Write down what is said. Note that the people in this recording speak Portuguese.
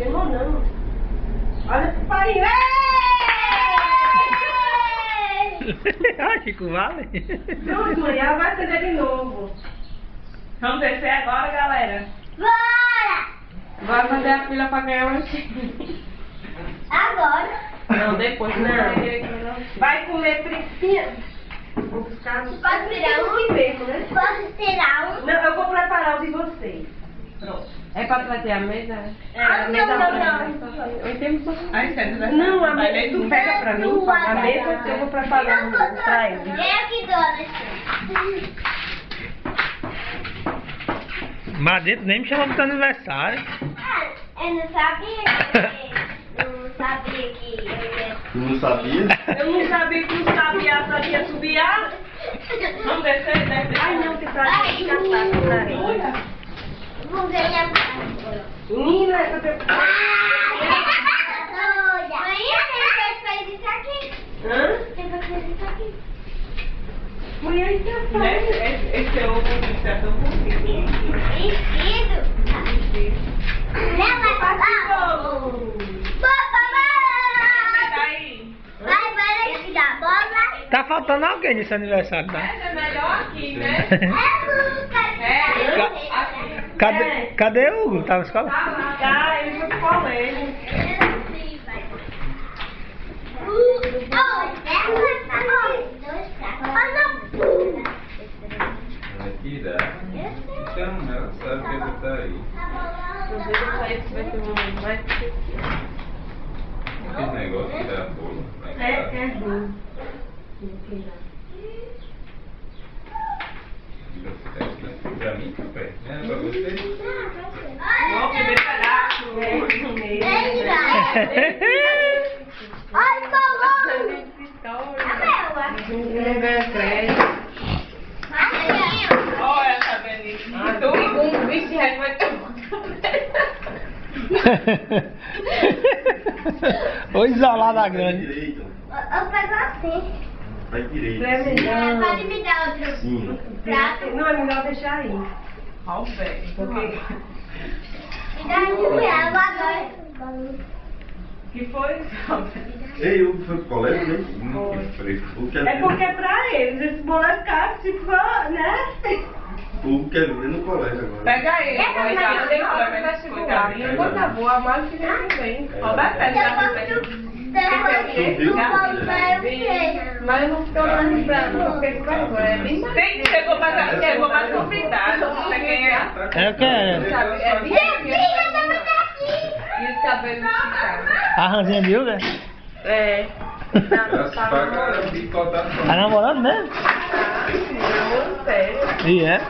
Queimou não. Olha que farinha. Ah, Chico Vale. Pronto, mãe, ela vai acender de novo. Vamos descer agora, galera. Bora! Bora fazer a fila pra ganhar um lanchinho. Agora. Não, depois não. Vai comer fritinha. Vou buscar no Posso tirar um? mesmo, né? Posso tirar um? Não, eu vou preparar o de vocês. Pronto. É pra trazer a mesa? Ah, não, não. Eu entendo só. Ai, sério, Não, a mesa tu pega pra mim. Tua, A mesa eu vou preparar um pra ele. Eu que dou, Alexandre. Mas dentro nem me chamou pro teu aniversário. Ah, eu não sabia que... Não sabia que eu ia... Tu não sabia? Eu não sabia que o sabiá sabia subiar. Vamos descer, descer. Ai, não, que pra gente catar com areia. Vou ganhar mais. Menina, eu tô... Doida. Mãe, quem fez isso aqui? Hã? Quem fez isso aqui? Mulher, isso é Esse é o vestido. Vestido? Leva pra lá. Vai, aqui da bola. Tá faltando alguém nesse aniversário, tá? É melhor aqui, né? É, Lucas. Cadê o Hugo? Tá na escola? Tá, ele foi pro colégio. Aqui dá. Então, ela sabe que ele tá aí. Esse vai ser um momento mais especial. Esse negócio que dá bolo. É ruim. Pra mim, café. É, pra você. Não, primeiro pedaço. Ai, mamãe. Olha essa Benícia. Tu com um bicho vai ter Ô isolada grande. Direito. Eu pego assim. Vai direito. Pode me dar outro Sim. prato? Não, é melhor deixar aí. Olha o velho. Porque... Me dá um real agora. Que foi? Ei, eu fui pro colégio, né? Que fresco. É porque é pra eles. Esse bolo é caro, se for, né? O povo quer ver no colégio agora. Pega aí. Vai dar tempo pra vestibular. E coisa boa, mais que nem vem. Ó, vai pegar. Mas eu não fico lembrando, porque com vergonha. É bem mais. Chegou mais convidado. Você quem é? Eu quero. É bem E os cabelos ficaram. A ranzinha de Hugo? É. Tá Tá namorando mesmo? Não, sério. E é?